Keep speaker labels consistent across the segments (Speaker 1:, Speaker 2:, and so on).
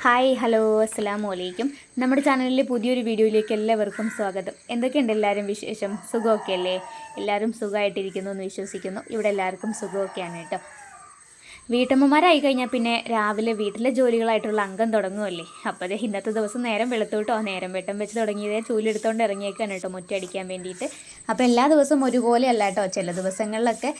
Speaker 1: Hi hello അസ്സലാമു അലൈക്കും. നമ്മുടെ ചാനലിലെ പുതിയൊരു വീഡിയോയിലേക്ക് എല്ലാവർക്കും സ്വാഗതം. എന്തൊക്കെയുണ്ട് എല്ലാവരും വിശേഷം? സുഖമൊക്കെ അല്ലേ? എല്ലാവരും സുഖമായിട്ടിരിക്കുന്നു എന്ന് വിശ്വസിക്കുന്നു. ഇവിടെ എല്ലാവർക്കും സുഖമൊക്കെയാണ് കേട്ടോ. വീട്ടമ്മമാരായി കഴിഞ്ഞാൽ പിന്നെ രാവിലെ വീട്ടിലെ ജോലികളായിട്ടുള്ള അംഗം തുടങ്ങുമല്ലേ. അപ്പോൾ അതേ ഇന്നത്തെ ദിവസം നേരം വെളുത്തോട്ടോ, നേരം വെട്ടം വെച്ച് തുടങ്ങിയതേ ചൂലെടുത്തോണ്ട് ഇറങ്ങിയേക്കാണ് കേട്ടോ മുറ്റടിക്കാൻ വേണ്ടിയിട്ട്. അപ്പോൾ എല്ലാ ദിവസവും ഒരുപോലെ അല്ല കേട്ടോ. ചില ദിവസങ്ങളിലൊക്കെ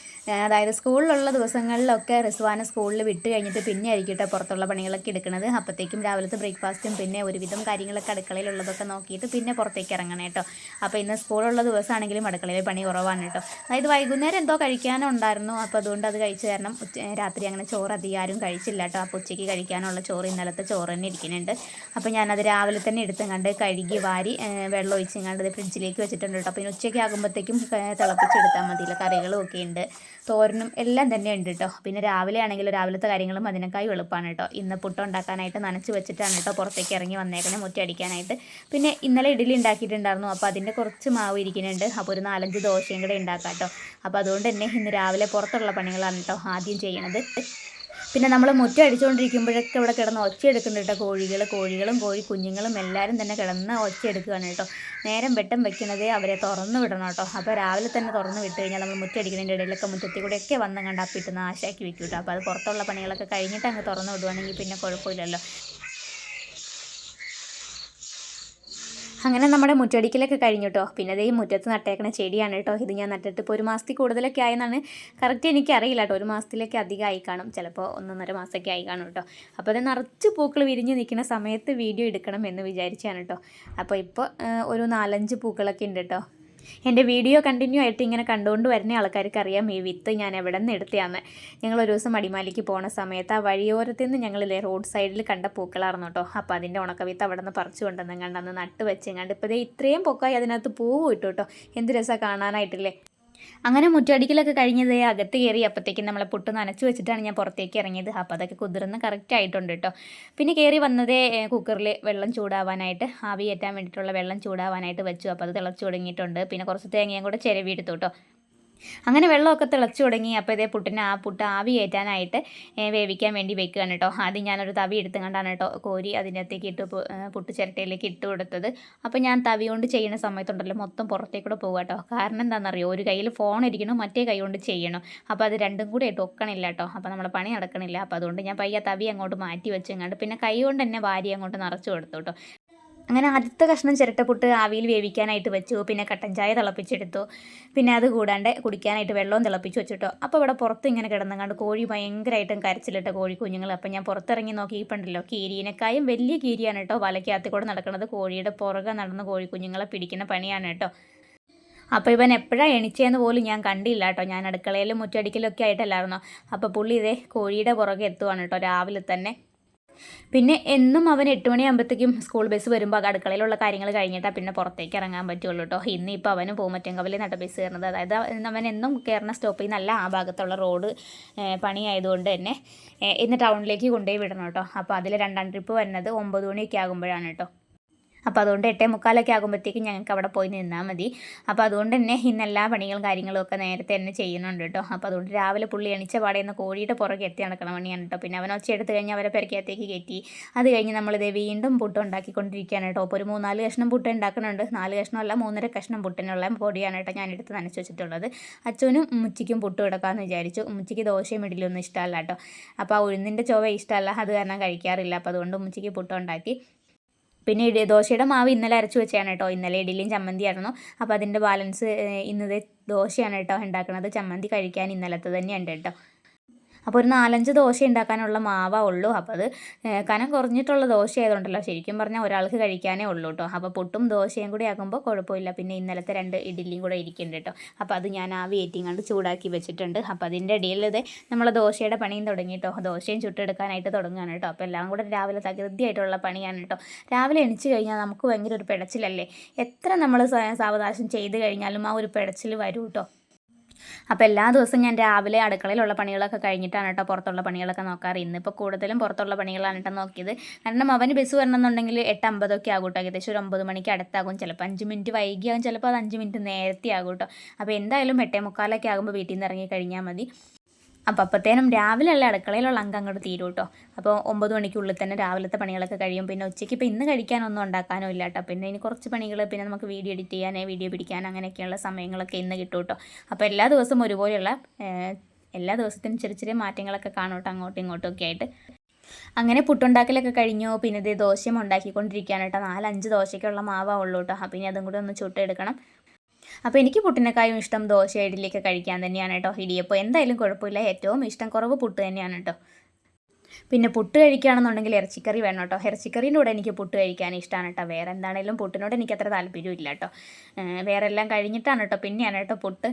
Speaker 1: അതായത് സ്കൂളിലുള്ള ദിവസങ്ങളിലൊക്കെ റിസ്വാന സ്കൂളിൽ വിട്ട് കഴിഞ്ഞിട്ട് പിന്നെ ആയിരിക്കും കേട്ടോ പുറത്തുള്ള പണികളൊക്കെ എടുക്കുന്നത്. അപ്പോഴത്തേക്കും രാവിലത്തെ ബ്രേക്ക്ഫാസ്റ്റും പിന്നെ ഒരുവിധം കാര്യങ്ങളൊക്കെ അടുക്കളയിലുള്ളതൊക്കെ നോക്കിയിട്ട് പിന്നെ പുറത്തേക്ക് ഇറങ്ങണം കേട്ടോ. അപ്പോൾ ഇന്ന് സ്കൂളുള്ള ദിവസമാണെങ്കിലും അടുക്കളയിൽ പണി കുറവാണ് കേട്ടോ. അതായത് വൈകുന്നേരം എന്തോ കഴിക്കാനുണ്ടായിരുന്നു. അപ്പോൾ അതുകൊണ്ട് അത് കഴിച്ച് കാരണം രാത്രി അങ്ങനെ ചോറ് അധികം ആരും കഴിച്ചില്ല കേട്ടോ. അപ്പോൾ ഉച്ചയ്ക്ക് കഴിക്കാനുള്ള ചോറ് ഇന്നലത്തെ ചോറ് തന്നെ ഇരിക്കുന്നുണ്ട്. അപ്പോൾ ഞാനത് രാവിലെ തന്നെ എടുത്തങ്ങാണ്ട് കഴുകി വാരി വെള്ളം ഒഴിച്ചങ്ങാണ്ട് ഫ്രിഡ്ജിലേക്ക് വെച്ചിട്ടുണ്ട് കേട്ടോ. പിന്നെ ഉച്ചയ്ക്ക് ആകുമ്പോഴത്തേക്കും തിളപ്പിച്ചെടുത്താൽ മതിയില്ല. കറികളും ഒക്കെ ഉണ്ട്, തോരനും എല്ലാം തന്നെ ഉണ്ട് കേട്ടോ. പിന്നെ രാവിലെ ആണെങ്കിൽ രാവിലത്തെ കാര്യങ്ങളും അതിനേക്കായി എളുപ്പമാണ് കേട്ടോ. ഇന്ന് പുട്ടുണ്ടാക്കാനായിട്ട് നനച്ച് വെച്ചിട്ടാണ് കേട്ടോ പുറത്തേക്ക് ഇറങ്ങി വന്നേക്കണേ മുറ്റടിക്കാനായിട്ട്. പിന്നെ ഇന്നലെ ഇഡ്ഡലി ഉണ്ടാക്കിയിട്ടുണ്ടായിരുന്നു. അപ്പോൾ അതിൻ്റെ കുറച്ച് മാവ് ഇരിക്കുന്നുണ്ട്. അപ്പോൾ ഒരു 4-5 ദോശയും കൂടെ ഉണ്ടാക്കാം കേട്ടോ. അപ്പോൾ അതുകൊണ്ട് തന്നെ ഇന്ന് രാവിലെ പുറത്തുള്ള പണികളാണ് കേട്ടോ ആദ്യം ചെയ്യണത്. പിന്നെ നമ്മൾ മുറ്റം അടിച്ചുകൊണ്ടിരിക്കുമ്പോഴൊക്കെ ഇവിടെ കിടന്ന് ഒച്ചയെടുക്കുന്നുണ്ട് കേട്ടോ. കോഴികളും കോഴി കുഞ്ഞുങ്ങളും എല്ലാവരും തന്നെ കിടന്ന് ഒച്ചയെടുക്കുകയാണ് കേട്ടോ. നേരം വെട്ടം വെക്കുന്നതേ അവരെ തുറന്നു വിടണം കേട്ടോ. അപ്പോൾ രാവിലെ തന്നെ തുറന്ന് വിട്ട് കഴിഞ്ഞാൽ നമ്മൾ മുറ്റടിക്കുന്നതിൻ്റെ ഇടയിലൊക്കെ മുറ്റത്തിൽ കൂടെയൊക്കെ വന്ന് കണ്ട് അപ്പിട്ട് നാശാക്കി വെക്കും കേട്ടോ. അപ്പോൾ അത് പുറത്തുള്ള പണികളൊക്കെ കഴിഞ്ഞിട്ട് അങ്ങ് തുറന്നു വിടുവാണെങ്കിൽ പിന്നെ കുഴപ്പമില്ലല്ലോ. അങ്ങനെ നമ്മുടെ മുറ്റടിക്കലൊക്കെ കഴിഞ്ഞു കേട്ടോ. പിന്നെ അതേ മുറ്റത്ത് നട്ടേക്കണ ചെടിയാണ് കേട്ടോ. ഇത് ഞാൻ നട്ടിട്ട് ഇപ്പോൾ ഒരു മാസത്തിൽ കൂടുതലൊക്കെ ആയെന്നാണ്. കറക്റ്റ് എനിക്കറിയില്ല കേട്ടോ. ഒരു മാസത്തിലേക്ക് അധികം ആയി കാണും, ചിലപ്പോൾ 1.5 മാസമൊക്കെ ആയി കാണും കേട്ടോ. അപ്പോൾ അത് നിറച്ച് പൂക്കൾ വിരിഞ്ഞ് നിൽക്കുന്ന സമയത്ത് വീഡിയോ എടുക്കണം എന്ന് വിചാരിച്ചാണ് കേട്ടോ. അപ്പോൾ ഇപ്പോൾ ഒരു 4-5 പൂക്കളൊക്കെ ഉണ്ട് കേട്ടോ. എൻ്റെ വീഡിയോ കണ്ടിന്യൂ ആയിട്ട് ഇങ്ങനെ കണ്ടുകൊണ്ട് വരുന്ന ആൾക്കാർക്ക് അറിയാം ഈ വിത്ത് ഞാൻ എവിടെ നിന്ന് എടുത്തതാന്ന്. ഞങ്ങൾ ഒരു ദിവസം അടിമാലിക്ക് പോണ സമയത്ത് ആ വഴിയോരത്തിൽ നിന്ന് ഞങ്ങളില്ലേ റോഡ് സൈഡിൽ കണ്ട പൂക്കളായിരുന്നു കേട്ടോ. അപ്പോൾ അതിൻ്റെ ഉണക്കവിത്ത് അവിടെ നിന്ന് പറിച്ചു കൊണ്ടുവന്നെങ്ങാണ്ട് അന്ന് നട്ട് വെച്ചെങ്ങാണ്ട് ഇപ്പോൾ ഇത്രയും പൊക്കായി അതിനകത്ത് പൂവ് ഇട്ടു കേട്ടോ. എന്ത് രസമാണ് കാണാനായിട്ടില്ലേ. അങ്ങനെ മുറ്റടിക്കലൊക്കെ കഴിഞ്ഞത് അകത്ത് കയറി അപ്പോഴത്തേക്കും നമ്മളെ പുട്ട് നനച്ച് വെച്ചിട്ടാണ് ഞാൻ പുറത്തേക്ക് ഇറങ്ങിയത്. അപ്പോൾ അതൊക്കെ കുതിർന്ന് കറക്റ്റ് ആയിട്ടുണ്ട് കേട്ടോ. പിന്നെ കയറി വന്നതേ കുക്കറിൽ വെള്ളം ചൂടാവാനായിട്ട്, ആവി കയറ്റാൻ വേണ്ടിയിട്ടുള്ള വെള്ളം ചൂടാവാനായിട്ട് വെച്ചു. അപ്പോൾ അത് തിളച്ച് തുടങ്ങിയിട്ടുണ്ട്. പിന്നെ കുറച്ച് തേങ്ങയും കൂടെ ചിരവി എടുത്തു കേട്ടോ. അങ്ങനെ വെള്ളമൊക്കെ തിളച്ച് തുടങ്ങി. അപ്പോൾ ഇതേ പുട്ട് ആവി കയറ്റാനായിട്ട് വേവിക്കാൻ വേണ്ടി വെക്കുകയാണ് കേട്ടോ. ആദ്യം ഞാനൊരു തവി എടുത്ത് കണ്ടാണ് കേട്ടോ കോരി അതിൻ്റെ അകത്തേക്ക് ഇട്ട് പുട്ട് ചിരട്ടയിലേക്ക് ഇട്ട് കൊടുത്തത്. അപ്പോൾ ഞാൻ തവി കൊണ്ട് ചെയ്യുന്ന സമയത്തുണ്ടല്ലോ മൊത്തം പുറത്തേക്കൂടെ പോകുക കേട്ടോ. കാരണം എന്താണെന്നറിയോ, ഒരു കയ്യിൽ ഫോൺ ഇരിക്കണം, മറ്റേ കൈ കൊണ്ട് ചെയ്യണം. അപ്പോൾ അത് രണ്ടും കൂടെ ആയിട്ട് ഒക്കണില്ല കേട്ടോ. അപ്പോൾ നമ്മുടെ പണി നടക്കണില്ല. അപ്പോൾ അതുകൊണ്ട് ഞാൻ പയ്യെ തവി അങ്ങോട്ട് മാറ്റി വെച്ചെങ്ങാണ്ട് പിന്നെ കൈ കൊണ്ട് തന്നെ വാരി അങ്ങോട്ട് നിറച്ച് കൊടുത്തു കേട്ടോ. അങ്ങനെ ആദ്യത്തെ കഷ്ണം ചിരട്ടപ്പുട്ട് ആവിയിൽ വേവിക്കാനായിട്ട് വെച്ചു. പിന്നെ കട്ടൻ ചായ തിളപ്പിച്ചെടുത്തു. പിന്നെ അത് കൂടാണ്ട് കുടിക്കാനായിട്ട് വെള്ളവും തിളപ്പിച്ച് വെച്ചിട്ടോ. അപ്പോൾ ഇവിടെ പുറത്ത് ഇങ്ങനെ കിടന്നങ്ങാണ്ട് കോഴി ഭയങ്കരമായിട്ടും കരച്ചിലിട്ട കോഴി കുഞ്ഞുങ്ങൾ. അപ്പോൾ ഞാൻ പുറത്തിറങ്ങി നോക്കിയിട്ടുണ്ടല്ലോ, കീരിനേക്കായും വലിയ കീരിയാണ് കേട്ടോ വലയ്ക്കകത്ത് കൂടെ നടക്കുന്നത്. കോഴിയുടെ പുറകെ നടന്ന് കോഴി കുഞ്ഞുങ്ങളെ പിടിക്കുന്ന പണിയാണ് കേട്ടോ. അപ്പോൾ ഇവൻ എപ്പോഴാണ് എണിച്ചതെന്ന് പോലും ഞാൻ കണ്ടില്ല കേട്ടോ. ഞാൻ അടുക്കളയിലും മുറ്റടിക്കലൊക്കെ ആയിട്ടല്ലായിരുന്നോ. അപ്പോൾ പുള്ളി ഇതേ കോഴിയുടെ പുറകെ എത്തുവാണ് കേട്ടോ രാവിലെ തന്നെ. പിന്നെ എന്നും അവൻ 8 മണിയാകുമ്പോഴത്തേക്കും സ്കൂൾ ബസ് വരുമ്പോൾ അത് അടുക്കളയിലുള്ള കാര്യങ്ങൾ കഴിഞ്ഞിട്ടാണ് പിന്നെ പുറത്തേക്ക് ഇറങ്ങാൻ പറ്റുള്ളൂ കേട്ടോ. ഇന്നിപ്പോൾ അവന് പൂമറ്റങ്കവലി നട്ട ബസ് കയറുന്നത്. അതായത് അവൻ എന്നും കയറുന്ന സ്റ്റോപ്പിൽ നിന്നല്ല, ആ ഭാഗത്തുള്ള റോഡ് പണിയായതുകൊണ്ട് തന്നെ ഇന്ന് ടൗണിലേക്ക് കൊണ്ടുപോയി വിടണം കേട്ടോ. അപ്പോൾ അതിൽ 2ാം ട്രിപ്പ് വരുന്നത് 9 മണിയൊക്കെ ആകുമ്പോഴാണ് കേട്ടോ. അപ്പോൾ അതുകൊണ്ട് 8:45 ആകുമ്പോഴത്തേക്കും ഞങ്ങൾക്ക് അവിടെ പോയി നിന്നാൽ മതി. അപ്പോൾ അതുകൊണ്ട് തന്നെ ഇന്ന് എല്ലാ പണികളും കാര്യങ്ങളും ഒക്കെ നേരത്തെ തന്നെ ചെയ്യുന്നുണ്ട് കേട്ടോ. അപ്പോൾ അതുകൊണ്ട് രാവിലെ പുള്ളി എണിച്ച പാടേന്ന് കോഴിയുടെ പുറകെ എത്തി നടക്കണ പണിയാണ് കേട്ടോ. പിന്നെ അവൻ ഒച്ച എടുത്ത് കഴിഞ്ഞ് അവരെ പെരക്കകത്തേക്ക് കയറ്റി. അത് കഴിഞ്ഞ് നമ്മളിത് വീണ്ടും പുട്ട് ഉണ്ടാക്കിക്കൊണ്ടിരിക്കുകയാണ് കേട്ടോ. അപ്പോൾ ഒരു 3-4 കഷ്ണം പുട്ട് ഉണ്ടാക്കുന്നുണ്ട്. 4 കഷ്ണമല്ല 3.5 കഷ്ണം പുട്ടിനുള്ള പൊടിയാണ് കേട്ടോ ഞാൻ എടുത്ത് നനച്ച് വെച്ചിട്ടുള്ളത്. അച്ഛനും ഉമ്മച്ചിക്കും പുട്ട് കിടക്കാമെന്ന് വിചാരിച്ചു. ഉമ്മച്ചിക്ക് ദോശയും ഇഡ്ഡലിയൊന്നും ഇഷ്ടമല്ല കേട്ടോ. അപ്പോൾ ആ ഉഴുന്നിൻ്റെ ചൊവ്വ ഇഷ്ടമല്ല, അത് കാരണം കഴിക്കാറില്ല. അപ്പോൾ അതുകൊണ്ട് ഉമ്മച്ചിക്ക് പുട്ടുണ്ടാക്കി. പിന്നെ ദോശയുടെ മാവ് ഇന്നലെ അരച്ച് വെച്ചാണ് കേട്ടോ. ഇന്നലെ ഇഡ്ഡലിയും ചമ്മന്തിയായിരുന്നു. അപ്പോൾ അതിൻ്റെ ബാലൻസ് ഇന്നത് ദോശയാണ് കേട്ടോ ഉണ്ടാക്കുന്നത്. ചമ്മന്തി കഴിക്കാൻ ഇന്നലത്തെ തന്നെയുണ്ട് കേട്ടോ. അപ്പോൾ ഒരു 4-5 ദോശ ഉണ്ടാക്കാനുള്ള മാവേ ഉള്ളൂ. അപ്പോൾ അത് കനം കുറഞ്ഞിട്ടുള്ള ദോശ ആയതുകൊണ്ടല്ലോ ശരിക്കും പറഞ്ഞാൽ ഒരാൾക്ക് കഴിക്കാനേ ഉള്ളൂ കേട്ടോ. അപ്പോൾ പുട്ടും ദോശയും കൂടി ആകുമ്പോൾ കുഴപ്പമില്ല. പിന്നെ ഇന്നലത്തെ 2 ഇഡ്ഡലിയും കൂടെ ഇരിക്കുന്നുണ്ട് കേട്ടോ. അപ്പോൾ അത് ഞാൻ ആവി കയറ്റിങ്ങാണ്ട് ചൂടാക്കി വെച്ചിട്ടുണ്ട്. അപ്പോൾ അതിൻ്റെ ഇടയിൽ ഇത് നമ്മൾ ദോശയുടെ പണിയും തുടങ്ങി കേട്ടോ. ദോശയും ചുട്ടെടുക്കാനായിട്ട് തുടങ്ങുകയാണ് കേട്ടോ. അപ്പോൾ എല്ലാം കൂടെ രാവിലെ തകൃതിയായിട്ടുള്ള പണിയാണ് കേട്ടോ. രാവിലെ എണിച്ച് കഴിഞ്ഞാൽ നമുക്ക് ഭയങ്കര ഒരു പിടച്ചിലല്ലേ. എത്ര നമ്മൾ സാവകാശം ചെയ്ത് കഴിഞ്ഞാലും ആ ഒരു പിടച്ചിൽ വരും കേട്ടോ. അപ്പോൾ എല്ലാ ദിവസവും ഞാൻ രാവിലെ അടുക്കളയിലുള്ള പണികളൊക്കെ കഴിഞ്ഞിട്ടാണ് കേട്ടോ പുറത്തുള്ള പണികളൊക്കെ നോക്കാറ്. ഇന്നിപ്പോൾ കൂടുതലും പുറത്തുള്ള പണികളാണ് കേട്ടോ നോക്കിയത്. കാരണം അവന് ബസ് വരണമെന്നുണ്ടെങ്കിൽ 8:50 ഒക്കെ ആകും കേട്ടോ. ഏകദേശം ഒരു 9 മണിക്ക് അടുത്താകും. ചിലപ്പോൾ 5 മിനിറ്റ് വൈകിയാകും, ചിലപ്പോൾ അത് 5 മിനിറ്റ് നേരത്തെ ആകും കേട്ടോ. അപ്പോൾ എന്തായാലും 8:45 ആകുമ്പോൾ വീട്ടിൽ നിന്ന് ഇറങ്ങി കഴിഞ്ഞാൽ മതി. അപ്പോൾ അപ്പോഴത്തേനും രാവിലെയുള്ള അടുക്കളയിലുള്ള അംഗം അങ്ങോട്ട് തീരും കേട്ടോ. അപ്പോൾ 9 മണിക്കുള്ളിൽ തന്നെ രാവിലത്തെ പണികളൊക്കെ കഴിയും. പിന്നെ ഉച്ചയ്ക്ക് ഇപ്പോൾ ഇന്ന് കഴിക്കാനൊന്നും ഉണ്ടാക്കാനോ ഇല്ല കേട്ടോ. പിന്നെ ഇനി കുറച്ച് പണികൾ, പിന്നെ നമുക്ക് വീഡിയോ എഡിറ്റ് ചെയ്യാൻ, വീഡിയോ പിടിക്കാൻ, അങ്ങനെയൊക്കെയുള്ള സമയങ്ങളൊക്കെ ഇന്ന് കിട്ടും കേട്ടോ. അപ്പോൾ എല്ലാ ദിവസവും ഒരുപോലെയുള്ള എല്ലാ ദിവസത്തിനും ചെറിയ ചെറിയ മാറ്റങ്ങളൊക്കെ കാണും കേട്ടോ, അങ്ങോട്ടും ഇങ്ങോട്ടും ഒക്കെ ആയിട്ട്. അങ്ങനെ പുട്ടുണ്ടാക്കലൊക്കെ കഴിഞ്ഞു. പിന്നെ ഇത് ദോശയും ഉണ്ടാക്കിക്കൊണ്ടിരിക്കുകയാണ് കേട്ടോ. 4-5 ദോശയ്ക്കുള്ള മാവേ ഉള്ളൂ കേട്ടോ. അപ്പോൾ ഇനി അതും കൂടി ഒന്ന് ചുട്ടെടുക്കണം. അപ്പോൾ എനിക്ക് പുട്ടിനെക്കായും ഇഷ്ടം ദോശ ഇഡ്ഡലിയൊക്കെ കഴിക്കാൻ തന്നെയാണ് കേട്ടോ. ഇടിയപ്പോൾ എന്തായാലും കുഴപ്പമില്ല, ഏറ്റവും ഇഷ്ടം കുറവ് പുട്ട് തന്നെയാണ് കേട്ടോ. പിന്നെ പുട്ട് കഴിക്കുകയാണെന്നുണ്ടെങ്കിൽ ഇറച്ചിക്കറി വേണം കേട്ടോ. ഇറച്ചിക്കറീൻ്റെ കൂടെ എനിക്ക് പുട്ട് കഴിക്കാൻ ഇഷ്ടമാണ് കേട്ടോ. വേറെ എന്താണെങ്കിലും പുട്ടിനോട് എനിക്ക് അത്ര താല്പര്യമില്ല കേട്ടോ. വേറെ എല്ലാം കഴിഞ്ഞിട്ടാണ് കേട്ടോ പിന്നെയാണ് കേട്ടോ പുട്ട്.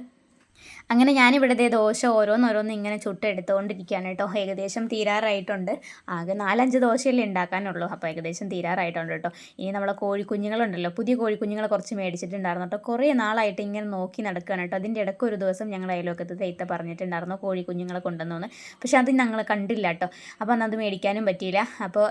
Speaker 1: അങ്ങനെ ഞാനിവിടെ ദോശ ഓരോന്നോരോന്ന് ഇങ്ങനെ ചുട്ടെടുത്തുകൊണ്ടിരിക്കുകയാണ് കേട്ടോ. ഏകദേശം തീരാറായിട്ടുണ്ട്. ആകെ 4-5 ദോശയല്ലേ ഉണ്ടാക്കാനുള്ളൂ. അപ്പോൾ ഏകദേശം തീരാറായിട്ടുണ്ട് കേട്ടോ. ഇനി നമ്മളെ കോഴിക്കുഞ്ഞുങ്ങളുണ്ടല്ലോ, പുതിയ കോഴിക്കുഞ്ഞുങ്ങളെ കുറച്ച് മേടിച്ചിട്ടുണ്ടായിരുന്നു കേട്ടോ. കുറേ നാളായിട്ട് ഇങ്ങനെ നോക്കി നടക്കുകയാണ് കേട്ടോ. അതിൻ്റെ ഇടയ്ക്ക് ഒരു ദിവസം ഞങ്ങൾ അയൽവക്കത്ത് തയ്ത്ത പറഞ്ഞിട്ടുണ്ടായിരുന്നു കോഴിക്കുഞ്ഞുങ്ങളെ കൊണ്ടുവന്നു. പക്ഷേ അത് ഞങ്ങൾ കണ്ടില്ല കേട്ടോ. അപ്പോൾ അന്നത് മേടിക്കാനും പറ്റിയില്ല. അപ്പോൾ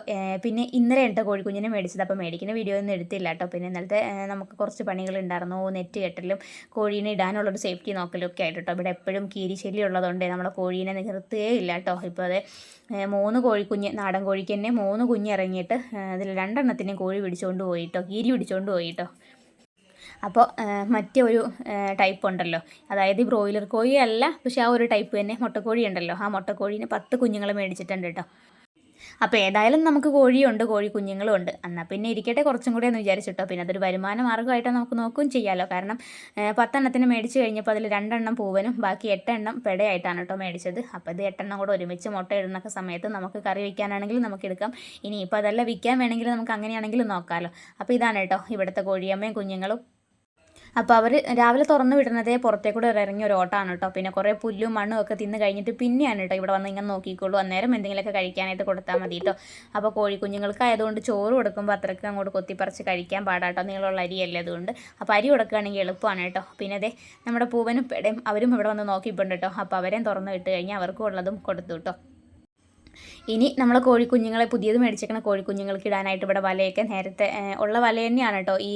Speaker 1: പിന്നെ ഇന്നലെ ഉണ്ട് കോഴിക്കുഞ്ഞിനെ മേടിച്ചത്. അപ്പോൾ മേടിക്കുന്ന വീഡിയോ ഒന്നും എടുത്തില്ല കേട്ടോ. പിന്നെ ഇന്നലത്തെ നമുക്ക് കുറച്ച് പണികളുണ്ടായിരുന്നു. നെറ്റ് കെട്ടലും കോഴീനെ ഇടാനുള്ളൊരു സേഫ്റ്റി നോക്കലും ഒക്കെ ആയിട്ട് കേട്ടോ. ഇവിടെ എപ്പോഴും കീരിശല്യം ഉള്ളതുകൊണ്ട് നമ്മളെ കോഴീനെ നിർത്തുകയേ ഇല്ല കേട്ടോ. ഇപ്പോൾ അത് 3 കോഴിക്കുഞ്ഞ്, നാടൻ കോഴിക്ക് തന്നെ 3 കുഞ്ഞ് ഇറങ്ങിയിട്ട് അതിൽ 2 എണ്ണത്തിനെയും കോഴി പിടിച്ചുകൊണ്ട് പോയിട്ടോ, കീരി പിടിച്ചുകൊണ്ട് പോയിട്ടോ. അപ്പോൾ മറ്റേ ഒരു ടൈപ്പ് ഉണ്ടല്ലോ, അതായത് ബ്രോയിലർ കോഴി അല്ല, പക്ഷേ ആ ഒരു ടൈപ്പ് തന്നെ മുട്ടക്കോഴി ഉണ്ടല്ലോ, ആ മുട്ടക്കോഴീനെ 10 കുഞ്ഞുങ്ങളെ മേടിച്ചിട്ടുണ്ട് കേട്ടോ. അപ്പോൾ ഏതായാലും നമുക്ക് കോഴിയുണ്ട്, കോഴി കുഞ്ഞുങ്ങളും ഉണ്ട്. എന്നാൽ പിന്നെ ഇരിക്കട്ടെ കുറച്ചും കൂടെ എന്ന് വിചാരിച്ചിട്ടോ. പിന്നെ അതൊരു വരുമാന മാർഗ്ഗമായിട്ട് നമുക്ക് നോക്കുകയും ചെയ്യാമല്ലോ. കാരണം 10 എണ്ണത്തിന് മേടിച്ച് കഴിഞ്ഞപ്പോൾ അതിൽ 2 എണ്ണം പൂവനും ബാക്കി 8 എണ്ണം പെടയായിട്ടാണ് കേട്ടോ മേടിച്ചത്. അപ്പോൾ ഇത് 8 എണ്ണം കൂടെ ഒരുമിച്ച് മുട്ട ഇടുന്നൊക്കെ സമയത്ത് നമുക്ക് കറി വയ്ക്കാനാണെങ്കിലും നമുക്ക് എടുക്കാം. ഇനിയിപ്പോൾ അതല്ല വിൽക്കാൻ വേണമെങ്കിൽ നമുക്ക് അങ്ങനെയാണെങ്കിലും നോക്കാമല്ലോ. അപ്പോൾ ഇതാണ് കേട്ടോ ഇവിടുത്തെ കോഴിയമ്മയും കുഞ്ഞുങ്ങളും. അപ്പോൾ അവർ രാവിലെ തുറന്നു വിടുന്നതേ പുറത്തേക്കൂടെ ഇറങ്ങിയ ഒരു ഓട്ടമാണ് കേട്ടോ. പിന്നെ കുറേ പുല്ലും മണ്ണും ഒക്കെ തിന്ന് കഴിഞ്ഞിട്ട് പിന്നെയാണ് കേട്ടോ ഇവിടെ വന്ന് ഇങ്ങനെ നോക്കിക്കോളൂ. അന്നേരം എന്തെങ്കിലുമൊക്കെ കഴിക്കാനായിട്ട് കൊടുത്താൽ മതി കേട്ടോ. അപ്പോൾ കോഴിക്കുഞ്ഞുങ്ങൾക്ക് ആയതുകൊണ്ട് ചോറ് കൊടുക്കുമ്പോൾ അത്രയ്ക്ക് അങ്ങോട്ട് കൊത്തിപ്പറിച്ച് കഴിക്കാൻ പാടാട്ടോ, നീളമുള്ള അരിയല്ലേ അതുകൊണ്ട്. അപ്പോൾ അരി കൊടുക്കുകയാണെങ്കിൽ എളുപ്പമാണ് കേട്ടോ. പിന്നെ അതെ നമ്മുടെ പൂവനും പെടയും അവരും ഇവിടെ വന്ന് നോക്കിയിട്ടുണ്ട് കേട്ടോ. അപ്പോൾ അവരെയും തുറന്നു വിട്ട് കഴിഞ്ഞാൽ അവർക്കും ഉള്ളതും കൊടുത്തു കേട്ടോ. ഇനി നമ്മൾ കോഴിക്കുഞ്ഞുങ്ങളെ പുതിയത് മേടിച്ചേക്കണ കോഴിക്കുഞ്ഞുങ്ങൾക്ക് ഇടാനായിട്ട് ഇവിടെ വലയൊക്കെ നേരത്തെ ഉള്ള വല തന്നെയാണ് കേട്ടോ. ഈ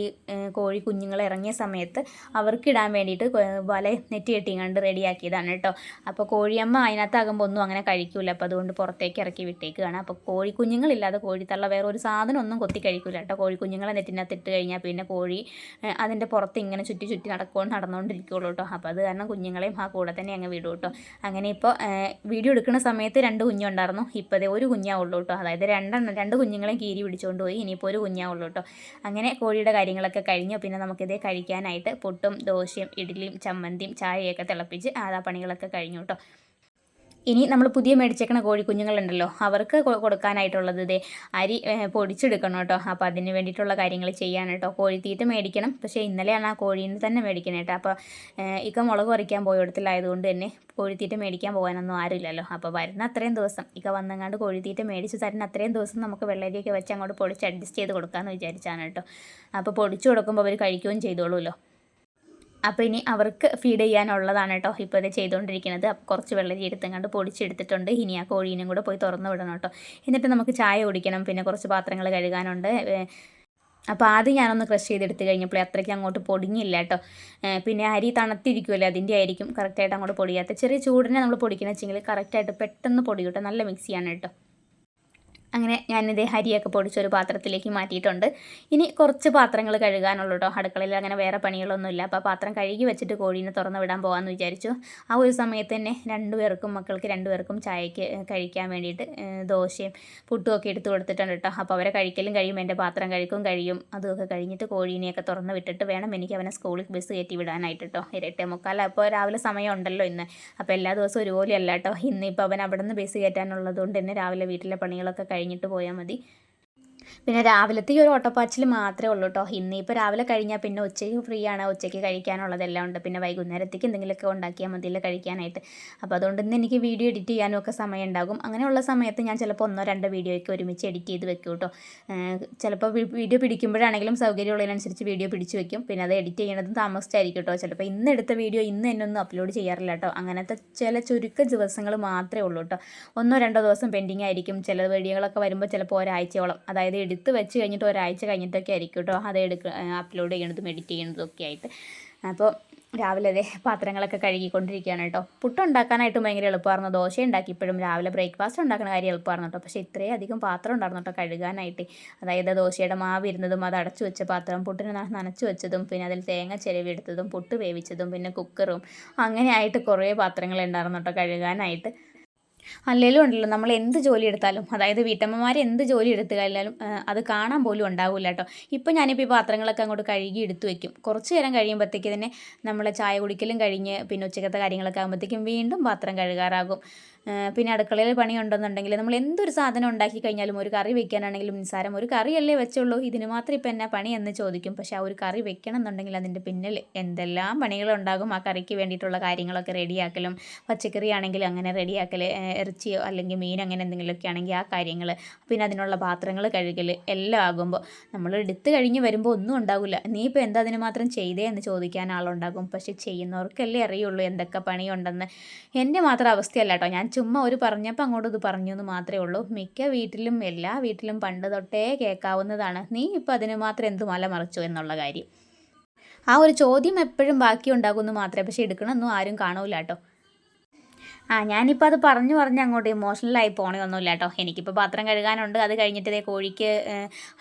Speaker 1: കോഴിക്കുഞ്ഞുങ്ങൾ ഇറങ്ങിയ സമയത്ത് അവർക്ക് ഇടാൻ വേണ്ടിയിട്ട് വല നെറ്റ് കെട്ടിങ്ങാണ്ട് റെഡിയാക്കിയതാണ് കേട്ടോ. അപ്പോൾ കോഴിയമ്മ അതിനകത്താകുമ്പോൾ ഒന്നും അങ്ങനെ കഴിക്കൂല. അപ്പോൾ അതുകൊണ്ട് പുറത്തേക്ക് ഇറക്കി വിട്ടേക്കുകയാണ്. അപ്പോൾ കോഴിക്കുഞ്ഞുങ്ങളില്ലാതെ കോഴിത്തള്ള വേറെ ഒരു സാധനം ഒന്നും കൊത്തി കഴിക്കൂല കേട്ടോ. കോഴിക്കുഞ്ഞുങ്ങളെ നെറ്റിനകത്ത് ഇട്ട് കഴിഞ്ഞാൽ പിന്നെ കോഴി അതിൻ്റെ പുറത്ത് ഇങ്ങനെ ചുറ്റി ചുറ്റി നടന്നുകൊണ്ടിരിക്കുകയുള്ളൂ കേട്ടോ. അപ്പോൾ അത് കാരണം കുഞ്ഞുങ്ങളെയും ആ കൂടെ തന്നെ അങ്ങ് വിടും കേട്ടോ. അങ്ങനെ ഇപ്പോൾ വീഡിയോ എടുക്കുന്ന സമയത്ത് 2 കുഞ്ഞുണ്ടായിരുന്നു. ഇപ്പോൾ ഒരു കുഞ്ഞാവുള്ളൂ കേട്ടോ. അതായത് 2 കുഞ്ഞുങ്ങളെയും കീരി പിടിച്ചുകൊണ്ട് പോയി. ഇനിയിപ്പോൾ ഒരു കുഞ്ഞാവുള്ളൂ കേട്ടോ. അങ്ങനെ കോഴിയുടെ കാര്യങ്ങളൊക്കെ കഴിഞ്ഞു. പിന്നെ നമുക്കിതേ കഴിക്കാനായിട്ട് പുട്ടും ദോശയും ഇഡ്ഡലിയും ചമ്മന്തിയും ചായയൊക്കെ തിളപ്പിച്ച് ആ പണികളൊക്കെ കഴിഞ്ഞു കേട്ടോ. ഇനി നമ്മൾ പുതിയ മേടിച്ചേക്കണ കോഴിക്കുഞ്ഞുങ്ങളുണ്ടല്ലോ, അവർക്ക് കൊടുക്കാനായിട്ടുള്ളത് ഇതേ അരി പൊടിച്ചെടുക്കണം കേട്ടോ. അപ്പോൾ അതിന് വേണ്ടിയിട്ടുള്ള കാര്യങ്ങൾ ചെയ്യാൻ കേട്ടോ. കോഴിത്തീറ്റ മേടിക്കണം. പക്ഷേ ഇന്നലെയാണ് ആ കോഴീനെ തന്നെ മേടിക്കണം കേട്ടോ. അപ്പോൾ ഇക്ക മുളക് പറിക്കാൻ പോയിടത്തിലായതുകൊണ്ട് തന്നെ കോഴിത്തീറ്റ മേടിക്കാൻ പോകാനൊന്നും ആരുമില്ലല്ലോ. അപ്പോൾ വരുന്ന അത്രയും ദിവസം ഇക്ക വന്നെങ്ങാണ്ട് കോഴിത്തീറ്റ മേടിച്ച് തരുന്ന അത്രയും ദിവസം നമുക്ക് വെള്ളരിയൊക്കെ വെച്ച് അങ്ങോട്ട് പൊടിച്ച് അഡ്ജസ്റ്റ് ചെയ്ത് കൊടുക്കാമെന്ന് വിചാരിച്ചാണ് കേട്ടോ. അപ്പോൾ പൊടിച്ചു കൊടുക്കുമ്പോൾ അവർ കഴിക്കുകയും ചെയ്തോളൂല്ലോ. അപ്പോൾ ഇനി അവർക്ക് ഫീഡ് ചെയ്യാനുള്ളതാണ് കേട്ടോ ഇപ്പോൾ ഇത് ചെയ്തുകൊണ്ടിരിക്കുന്നത്. അപ്പോൾ കുറച്ച് വെള്ളരി എടുത്തങ്ങാണ്ട് പൊടിച്ചെടുത്തിട്ടുണ്ട്. ഇനി ആ കോഴീനും കൂടെ പോയി തുറന്നു വിടണം കേട്ടോ. എന്നിട്ട് നമുക്ക് ചായ കുടിക്കണം. പിന്നെ കുറച്ച് പാത്രങ്ങൾ കഴുകാനുണ്ട്. അപ്പോൾ ആദ്യം ഞാനൊന്ന് ക്രഷ് ചെയ്തെടുത്ത് കഴിഞ്ഞപ്പോൾ അത്രയ്ക്ക് അങ്ങോട്ട് പൊടിഞ്ഞില്ല കേട്ടോ. പിന്നെ അരി തണുത്തിരിക്കുമല്ലോ, അതിൻ്റെ ആയിരിക്കും കറക്റ്റായിട്ട് അങ്ങോട്ട് പൊടിയാത്ത. ചെറിയ ചൂടിനെ നമ്മൾ പൊടിക്കുന്ന വെച്ചെങ്കിൽ കറക്റ്റായിട്ട് പെട്ടെന്ന് പൊടി കിട്ടും. നല്ല മിക്സിയാണ് കേട്ടോ. അങ്ങനെ ഞാനിത് അരിയൊക്കെ പൊടിച്ചൊരു പാത്രത്തിലേക്ക് മാറ്റിയിട്ടുണ്ട്. ഇനി കുറച്ച് പാത്രങ്ങൾ കഴുകാനുള്ളൂ കേട്ടോ. അടുക്കളയിൽ അങ്ങനെ വേറെ പണികളൊന്നുമില്ല. അപ്പോൾ പാത്രം കഴുകി വെച്ചിട്ട് കോഴീനെ തുറന്ന് വിടാൻ പോകാമെന്ന് വിചാരിച്ചു. ആ ഒരു സമയത്ത് തന്നെ മക്കൾക്ക് 2 പേർക്കും ചായക്ക് കഴിക്കാൻ വേണ്ടിയിട്ട് ദോശയും പുട്ടും ഒക്കെ എടുത്ത് കൊടുത്തിട്ടുണ്ട് കേട്ടോ. അപ്പോൾ അവരെ കഴിക്കലും കഴിയും, എൻ്റെ പാത്രം കഴിയും. അതൊക്കെ കഴിഞ്ഞിട്ട് കോഴീനെയൊക്കെ തുറന്ന് വിട്ടിട്ട് വേണം എനിക്ക് അവനെ സ്കൂളിൽ ബസ് കയറ്റി വിടാനായിട്ട് കേട്ടോ. 8:45 അപ്പോൾ രാവിലെ സമയം ഉണ്ടല്ലോ ഇന്ന്. അപ്പോൾ എല്ലാ ദിവസവും ഒരുപോലെയല്ല കേട്ടോ. ഇന്നിപ്പോൾ അവൻ അവിടെ നിന്ന് ബസ് കയറ്റാനുള്ളതുകൊണ്ട് തന്നെ രാവിലെ വീട്ടിലെ പണികളൊക്കെ കഴിഞ്ഞിട്ട് പോയാൽ മതി. പിന്നെ രാവിലത്തെ ഈ ഒരു ഓട്ടപ്പാച്ചിൽ മാത്രമേ ഉള്ളൂ കേട്ടോ. ഇന്നിപ്പോൾ രാവിലെ കഴിഞ്ഞാൽ പിന്നെ ഉച്ചയ്ക്ക് ഫ്രീ ആണ്. ഉച്ചയ്ക്ക് കഴിക്കാനുള്ളതെല്ലാം ഉണ്ട്. പിന്നെ വൈകുന്നേരത്തേക്ക് എന്തെങ്കിലുമൊക്കെ ഉണ്ടാക്കിയാൽ മതിയല്ലോ കഴിക്കാനായിട്ട്. അപ്പോൾ അതുകൊണ്ട് ഇന്ന് എനിക്ക് വീഡിയോ എഡിറ്റ് ചെയ്യാനും ഒക്കെ സമയം ഉണ്ടാകും. അങ്ങനെയുള്ള സമയത്ത് ഞാൻ ചിലപ്പോൾ 1-2 വീഡിയോയ്ക്ക് ഒരുമിച്ച് എഡിറ്റ് ചെയ്ത് വെക്കും കേട്ടോ. ചിലപ്പോൾ വീഡിയോ പിടിക്കുമ്പോഴാണെങ്കിലും സൗകര്യമുള്ളതിനനുസരിച്ച് വീഡിയോ പിടിച്ച് വെക്കും. പിന്നെ അത് എഡിറ്റ് ചെയ്യണതും താമസിച്ചായിരിക്കും കേട്ടോ. ചിലപ്പോൾ ഇന്ന് എടുത്ത വീഡിയോ ഇന്ന് തന്നെ ഒന്നും അപ്ലോഡ് ചെയ്യാറില്ല കേട്ടോ. അങ്ങനത്തെ ചില ചുരുക്ക ദിവസങ്ങൾ മാത്രമേ ഉള്ളൂ കേട്ടോ. 1-2 ദിവസം പെൻഡിങ് ആയിരിക്കും. ചില വീഡിയോകളൊക്കെ വരുമ്പോൾ ചിലപ്പോൾ ഒരാഴ്ചയോളം, അതായത് എടുത്ത് വെച്ച് കഴിഞ്ഞിട്ട് ഒരാഴ്ച കഴിഞ്ഞിട്ടൊക്കെ ആയിരിക്കും കേട്ടോ അത് അപ്ലോഡ് ചെയ്യണതും എഡിറ്റ് ചെയ്യണതും ഒക്കെ ആയിട്ട്. അപ്പോൾ രാവിലെ അതേ പാത്രങ്ങളൊക്കെ കഴുകിക്കൊണ്ടിരിക്കുകയാണ് കേട്ടോ. പുട്ടുണ്ടാക്കാനായിട്ട് ഭയങ്കര എളുപ്പമായിരുന്നു. ദോശ ഉണ്ടാക്കിയപ്പോഴും രാവിലെ ബ്രേക്ക്ഫാസ്റ്റ് ഉണ്ടാക്കുന്ന കാര്യം എളുപ്പമായിരുന്നു കേട്ടോ. പക്ഷേ ഇത്രയും അധികം പാത്രം ഉണ്ടായിരുന്നു കേട്ടോ കഴുകാനായിട്ട്. അതായത് ദോശയുടെ മാവ് ഇരുന്നതും അത് അടച്ചു വെച്ച പാത്രം, പുട്ടിന് നനച്ചു വെച്ചതും, പിന്നെ അതിൽ തേങ്ങ ചിരവിയെടുത്തതും, പുട്ട് വേവിച്ചതും, പിന്നെ കുക്കറും, അങ്ങനെ ആയിട്ട് കുറേ പാത്രങ്ങൾ ഉണ്ടായിരുന്നു കേട്ടോ കഴുകാനായിട്ട്. അല്ലെങ്കിലും ഉണ്ടല്ലോ, നമ്മൾ എന്ത് ജോലി എടുത്താലും, അതായത് വീട്ടമ്മമാർ എന്ത് ജോലി എടുത്തു കഴിഞ്ഞാലും അത് കാണാൻ പോലും ഉണ്ടാവില്ല കേട്ടോ. ഇപ്പം ഞാനിപ്പോൾ ഈ പാത്രങ്ങളൊക്കെ അങ്ങോട്ട് കഴുകി എടുത്തു വെക്കും. കുറച്ച് നേരം കഴിയുമ്പോഴത്തേക്ക് തന്നെ നമ്മൾ ചായ കുടിക്കലും കഴിഞ്ഞ് പിന്നെ ഉച്ചക്കത്തെ കാര്യങ്ങളൊക്കെ ആകുമ്പോഴത്തേക്കും വീണ്ടും പാത്രം കഴുകാറാകും. പിന്നെ അടുക്കളയിൽ പണിയുണ്ടെന്നുണ്ടെങ്കിൽ നമ്മൾ എന്തൊരു സാധനം ഉണ്ടാക്കി കഴിഞ്ഞാലും, ഒരു കറി വെക്കാനാണെങ്കിലും നിസ്സാരം, ഒരു കറിയല്ലേ വെച്ചുള്ളൂ, ഇതിന് മാത്രം ഇപ്പം എന്നാ പണി എന്ന് ചോദിക്കും. പക്ഷേ ആ ഒരു കറി വെക്കണം എന്നുണ്ടെങ്കിൽ അതിൻ്റെ പിന്നിൽ എന്തെല്ലാം പണികളുണ്ടാകും. ആ കറിക്ക് വേണ്ടിയിട്ടുള്ള കാര്യങ്ങളൊക്കെ റെഡിയാക്കലും, പച്ചക്കറി ആണെങ്കിൽ അങ്ങനെ റെഡിയാക്കൽ, ഇറച്ചിയോ അല്ലെങ്കിൽ മീൻ അങ്ങനെ എന്തെങ്കിലുമൊക്കെ ആണെങ്കിൽ ആ കാര്യങ്ങൾ, പിന്നെ അതിനുള്ള പാത്രങ്ങൾ കഴുകൽ എല്ലാം ആകുമ്പോൾ നമ്മൾ എടുത്തു കഴിഞ്ഞ് വരുമ്പോൾ ഒന്നും ഉണ്ടാവില്ല. നീ ഇപ്പോൾ എന്താ അതിന് മാത്രം ചെയ്തേ എന്ന് ചോദിക്കാൻ ആളുണ്ടാകും. പക്ഷേ ചെയ്യുന്നവർക്കല്ലേ അറിയുള്ളൂ എന്തൊക്കെ പണിയുണ്ടെന്ന്. എൻ്റെ മാത്രം അവസ്ഥയല്ല കേട്ടോ. ഞാൻ ചുമ്മാ ഒരു പറഞ്ഞപ്പോൾ അങ്ങോട്ട് ഇത് പറഞ്ഞു എന്ന് മാത്രമേ ഉള്ളൂ. മിക്ക വീട്ടിലും എല്ലാ വീട്ടിലും പണ്ട് തൊട്ടേ കേൾക്കാവുന്നതാണ്, നീ ഇപ്പോൾ അതിന് മാത്രം എന്ത് മല മറിച്ചു എന്നുള്ള കാര്യം. ആ ഒരു ചോദ്യം എപ്പോഴും ബാക്കി ഉണ്ടാകുമെന്ന് മാത്രമേ, പക്ഷേ എടുക്കണമെന്നും ആരും കാണൂല കേട്ടോ. ഞാനിപ്പോൾ അത് പറഞ്ഞ് അങ്ങോട്ട് ഇമോഷണലായി പോകണമൊന്നുമില്ല കേട്ടോ. എനിക്കിപ്പോൾ പാത്രം കഴുകാനുണ്ട്. അത് കഴിഞ്ഞിട്ട് ഇതേ കോഴിക്ക്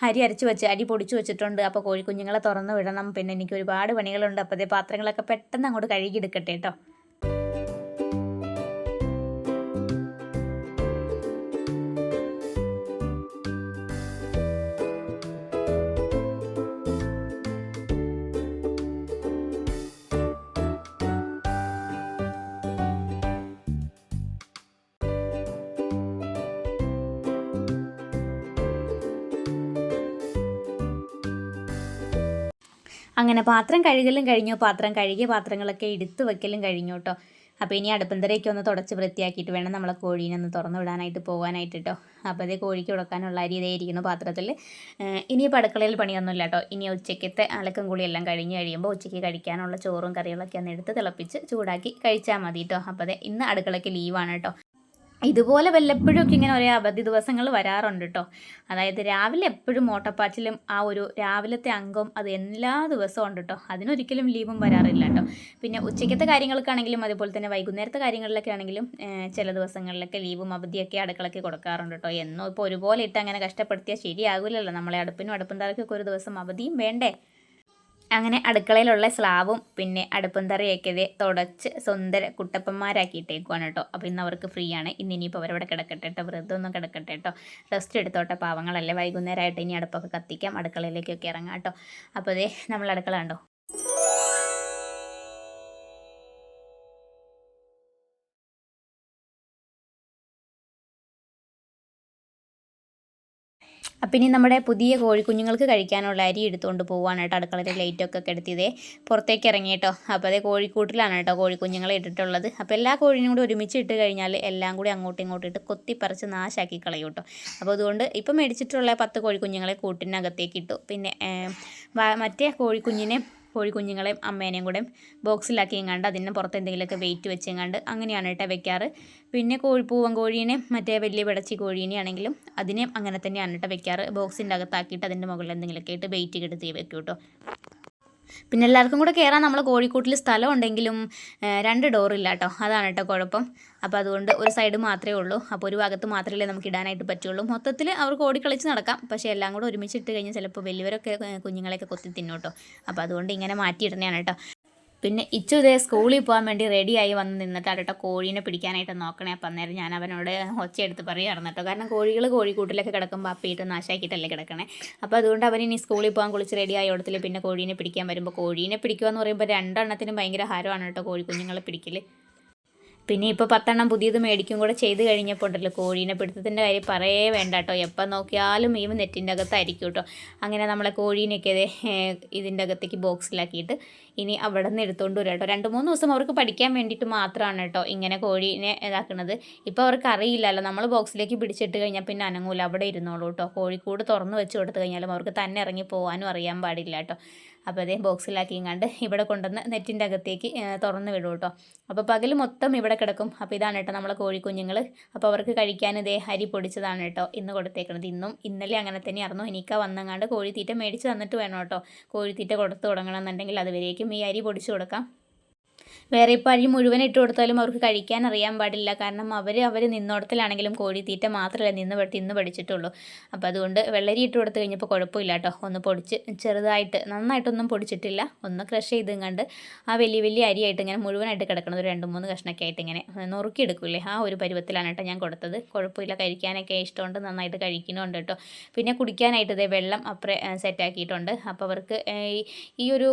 Speaker 1: അരി പൊടിച്ച് വെച്ചിട്ടുണ്ട്. അപ്പോൾ കോഴിക്കുഞ്ഞുങ്ങളെ തുറന്ന് വിടണം. പിന്നെ എനിക്ക് ഒരുപാട് പണികളുണ്ട്. അപ്പോൾ അതേ പാത്രങ്ങളൊക്കെ പെട്ടെന്ന് അങ്ങോട്ട് കഴുകിയെടുക്കട്ടെ കേട്ടോ. അങ്ങനെ പാത്രം കഴുകലും കഴിഞ്ഞു. പാത്രം കഴുകിയ പാത്രങ്ങളൊക്കെ എടുത്ത് വെക്കലും കഴിഞ്ഞു കേട്ടോ. അപ്പോൾ ഇനി അടുപ്പന്തരയൊക്കെ ഒന്ന് തുടച്ച് വൃത്തിയാക്കിയിട്ട് വേണം നമ്മളെ കോഴീനെ ഒന്ന് തുറന്നു വിടാനായിട്ട് പോകാനായിട്ട് കേട്ടോ. അപ്പോൾ അതേ കോഴിക്ക് കൊടുക്കാനുള്ള അരി ഇതേ ഇരിക്കുന്നു പാത്രത്തിൽ. ഇനിയിപ്പോൾ അടുക്കളയിൽ പണിയൊന്നുമില്ല കേട്ടോ. ഇനി ഉച്ചയ്ക്കത്തെ അലക്കും കുളിയെല്ലാം കഴിഞ്ഞ് കഴിയുമ്പോൾ ഉച്ചയ്ക്ക് കഴിക്കാനുള്ള ചോറും കറികളൊക്കെ ഒന്ന് എടുത്ത് തിളപ്പിച്ച് ചൂടാക്കി കഴിച്ചാൽ മതി കേട്ടോ. അപ്പോൾ അതേ ഇന്ന് അടുക്കളയ്ക്ക് ലീവാണ് കേട്ടോ. ഇതുപോലെ വല്ലപ്പോഴുമൊക്കെ ഇങ്ങനെ ഒരേ അവധി ദിവസങ്ങൾ വരാറുണ്ട് കേട്ടോ. അതായത് രാവിലെ എപ്പോഴും ഓട്ടപ്പാച്ചിലും ആ ഒരു രാവിലത്തെ അംഗം അത് എല്ലാ ദിവസവും ഉണ്ട് കേട്ടോ. അതിനൊരിക്കലും ലീവും വരാറില്ല കേട്ടോ. പിന്നെ ഉച്ചയ്ക്കത്തെ കാര്യങ്ങൾക്കാണെങ്കിലും അതുപോലെ തന്നെ വൈകുന്നേരത്തെ കാര്യങ്ങളിലൊക്കെ ആണെങ്കിലും ചില ദിവസങ്ങളിലൊക്കെ ലീവും അവധിയൊക്കെ അടുക്കളയ്ക്ക് കൊടുക്കാറുണ്ട് കേട്ടോ. എന്നോ ഇപ്പോൾ ഒരുപോലെ ഇട്ട് അങ്ങനെ കഷ്ടപ്പെടുത്തിയാൽ ശരിയാകില്ലല്ലോ. നമ്മളെ അടുപ്പിനും അടുപ്പും തറയ്ക്കൊക്കെ ഒരു ദിവസം അവധിയും വേണ്ടേ. അങ്ങനെ അടുക്കളയിലുള്ള സ്ലാവും പിന്നെ അടുപ്പും തറയൊക്കെ തുടച്ച് സുന്ദര കുട്ടപ്പന്മാരാക്കിയിട്ടേക്കുവാണ് കേട്ടോ. അപ്പോൾ ഇന്ന് അവർക്ക് ഫ്രീ ആണ്. ഇനിയിപ്പോൾ അവരവിടെ കിടക്കട്ടെ കേട്ടോ, വ്രതം ഒന്നും കിടക്കട്ടെ കേട്ടോ, റെസ്റ്റ് എടുത്തോട്ടെ പാവങ്ങളല്ലേ. വൈകുന്നേരമായിട്ട് ഇനി അടുപ്പൊക്കെ കത്തിക്കാം, അടുക്കളയിലേക്കൊക്കെ ഇറങ്ങാം കേട്ടോ. അപ്പോൾ അതേ നമ്മൾ അടുക്കള കണ്ടോ. അപ്പം ഇനി നമ്മുടെ പുതിയ കോഴിക്കുഞ്ഞുങ്ങൾക്ക് കഴിക്കാനുള്ള അരി എടുത്തുകൊണ്ട് പോവാണ് കേട്ടോ. അടുക്കളയിൽ ലൈറ്റൊക്കെ കെടുത്തിയതേ പുറത്തേക്ക് ഇറങ്ങി കേട്ടോ. അപ്പോൾ അതേ കോഴിക്കൂട്ടിലാണ് കേട്ടോ കോഴിക്കുഞ്ഞുങ്ങളെ ഇട്ടിട്ടുള്ളത്. അപ്പോൾ എല്ലാ കോഴിനും കൂടി ഒരുമിച്ച് ഇട്ട് കഴിഞ്ഞാൽ എല്ലാം കൂടി അങ്ങോട്ടും ഇങ്ങോട്ടും ഇട്ട് കൊത്തിപ്പറിച്ച് നാശാക്കി കളയും കേട്ടോ. അപ്പോൾ അതുകൊണ്ട് ഇപ്പം മേടിച്ചിട്ടുള്ള 10 കോഴിക്കുഞ്ഞുങ്ങളെ കൂട്ടിനകത്തേക്ക് ഇട്ടു. പിന്നെ മറ്റേ കോഴിക്കുഞ്ഞുങ്ങളെയും അമ്മേനെയും കൂടെ ബോക്സിലാക്കി എങ്ങാണ്ട് അതിന് പുറത്ത് എന്തെങ്കിലുമൊക്കെ വെയിറ്റ് വെച്ചെങ്ങാണ്ട് അങ്ങനെയാണ് കേട്ടോ വെക്കാറ്. പിന്നെ പൂവൻ കോഴീനെ മറ്റേ വലിയ പിടച്ചി കോഴീനെ ആണെങ്കിലും അതിനെയും അങ്ങനെ തന്നെയാണ് കേട്ടോ വെക്കാറ്. ബോക്സിൻ്റെ അകത്താക്കിയിട്ട് അതിൻ്റെ മുകളിൽ എന്തെങ്കിലുമൊക്കെ ആയിട്ട് വെയിറ്റ് കെടുത്തി വെക്കും കേട്ടോ. പിന്നെ എല്ലാവർക്കും കൂടെ കയറാൻ നമ്മൾ കോഴിക്കൂട്ടിൽ സ്ഥലം ഉണ്ടെങ്കിലും 2 ഡോറില്ല കേട്ടോ. അതാണ് കേട്ടോ കുഴപ്പം. അപ്പോൾ അതുകൊണ്ട് ഒരു സൈഡ് മാത്രമേ ഉള്ളൂ. അപ്പോൾ ഒരു ഭാഗത്ത് മാത്രമേ നമുക്ക് ഇടാനായിട്ട് പറ്റുള്ളൂ. മൊത്തത്തിൽ അവർക്ക് ഓടിക്കളിച്ച് നടക്കാം. പക്ഷേ എല്ലാം കൂടെ ഒരുമിച്ച് ഇട്ട് കഴിഞ്ഞാൽ ചിലപ്പോൾ വലിയവരൊക്കെ കുഞ്ഞുങ്ങളെയൊക്കെ കൊത്തി തിന്നും കേട്ടോ. അപ്പോൾ അതുകൊണ്ട് ഇങ്ങനെ മാറ്റിയിടുന്നതാണ് കേട്ടോ. പിന്നെ ഇച്ചു ഇതേ സ്കൂളിൽ പോകാൻ വേണ്ടി റെഡിയായി വന്ന് നിന്നിട്ടാണ് കേട്ടോ കോഴീനെ പിടിക്കാനായിട്ട് നോക്കണേ. അപ്പം അന്നേരം ഞാൻ അവനോട് ഒച്ചയെടുത്ത് പറയുമായിരുന്നു കേട്ടോ. കാരണം കോഴികൾ കോഴിക്കൂട്ടിലൊക്കെ കിടക്കുമ്പോൾ അപ്പിയിട്ട് നാശാക്കിയിട്ടല്ലേ കിടക്കണേ. അപ്പോൾ അതുകൊണ്ട് അവൻ ഇനി സ്കൂളിൽ പോകാൻ കുളിച്ച് റെഡിയായ ഇടത്തിൽ പിന്നെ കോഴീനെ പിടിക്കാൻ വരുമ്പോൾ, കോഴീനെ പിടിക്കുക എന്ന് പറയുമ്പോൾ 2 എണ്ണത്തിനും ഭയങ്കര ഹരമാണ് കേട്ടോ കോഴിക്കുഞ്ഞുങ്ങളെ പിടിക്കൽ. പിന്നെ ഇപ്പോൾ 10 എണ്ണം പുതിയത് മേടിക്കും കൂടെ ചെയ്ത് കഴിഞ്ഞപ്പോൾ ഉണ്ടല്ലോ കോഴീനെ പിടുത്തത്തിൻ്റെ കാര്യം പറയേ വേണ്ട കേട്ടോ. എപ്പം നോക്കിയാലും ഈ നെറ്റിൻ്റെ അകത്തായിരിക്കും കേട്ടോ. അങ്ങനെ നമ്മളെ കോഴീനെയൊക്കെ ഇതിൻ്റെ അകത്തേക്ക് ബോക്സിലാക്കിയിട്ട് ഇനി അവിടെ നിന്ന് എടുത്തുകൊണ്ട് വരും കേട്ടോ. 2-3 ദിവസം അവർക്ക് പഠിക്കാൻ വേണ്ടിയിട്ട് മാത്രമാണ് കേട്ടോ ഇങ്ങനെ കോഴീനെ ഇതാക്കുന്നത്. ഇപ്പോൾ അവർക്ക് അറിയില്ലല്ലോ, നമ്മൾ ബോക്സിലേക്ക് പിടിച്ചിട്ട് കഴിഞ്ഞാൽ പിന്നെ അനങ്ങൂല, അവിടെ ഇരുന്നോളൂ കേട്ടോ. കോഴിക്കൂട് തുറന്ന് വെച്ച് കൊടുത്തു കഴിഞ്ഞാലും അവർക്ക് തന്നെ ഇറങ്ങി പോകാനും അറിയാൻ പാടില്ല കേട്ടോ. അപ്പോൾ അതേ ബോക്സിലാക്കിങ്ങാണ്ട് ഇവിടെ കൊണ്ടുവന്ന് നെറ്റിൻ്റെ അകത്തേക്ക് തുറന്ന് വിടും കേട്ടോ. അപ്പോൾ പകൽ മൊത്തം ഇവിടെ കിടക്കും. അപ്പോൾ ഇതാണ് കേട്ടോ നമ്മളെ കോഴിക്കുഞ്ഞുങ്ങൾ. അപ്പോൾ അവർക്ക് കഴിക്കാൻ ഇതേ അരി പൊടിച്ചതാണ് കേട്ടോ ഇന്ന് കൊടുത്തേക്കുന്നത്. ഇന്നലെ അങ്ങനെ തന്നെയായിരുന്നു. എനിക്കാ വന്നങ്ങാണ്ട് കോഴിത്തീറ്റ മേടിച്ച് തന്നിട്ട് വേണം കേട്ടോ കോഴിത്തീറ്റ കൊടുത്ത് തുടങ്ങണമെന്നുണ്ടെങ്കിൽ. അതുവരേക്കും ഈ അരി പൊടിച്ച് കൊടുക്കാം. വേറെ ഇപ്പോൾ അരി മുഴുവൻ ഇട്ട് കൊടുത്താലും അവർക്ക് കഴിക്കാൻ അറിയാൻ പാടില്ല. കാരണം അവർ നിന്നോടത്തിലാണെങ്കിലും കോഴിത്തീറ്റ മാത്രമല്ല തിന്ന് പഠിച്ചിട്ടുള്ളൂ. അപ്പോൾ അതുകൊണ്ട് വെള്ളരി ഇട്ട് കൊടുത്ത് കഴിഞ്ഞപ്പോൾ കുഴപ്പമില്ല കേട്ടോ. ഒന്ന് പൊടിച്ച് ചെറുതായിട്ട്, നന്നായിട്ടൊന്നും പൊടിച്ചിട്ടില്ല, ഒന്ന് ക്രഷ് ചെയ്തും കണ്ട് ആ വലിയ വലിയ അരിയായിട്ട് ഇങ്ങനെ മുഴുവനായിട്ട് കിടക്കുന്നത് ഒരു 2-3 കഷ്ണമൊക്കെ ആയിട്ട് ഇങ്ങനെ നുറുക്കിയെടുക്കില്ലേ, ആ ഒരു പരുവത്തിലാണ് കേട്ടോ ഞാൻ കൊടുത്തത്. കുഴപ്പമില്ല, കഴിക്കാനൊക്കെ ഇഷ്ടമുണ്ട്, നന്നായിട്ട് കഴിക്കുന്നുണ്ട് കേട്ടോ. പിന്നെ കുടിക്കാനായിട്ട് ഇതേ വെള്ളം അപ്പുറം സെറ്റാക്കിയിട്ടുണ്ട്. അപ്പോൾ അവർക്ക് ഈ ഒരു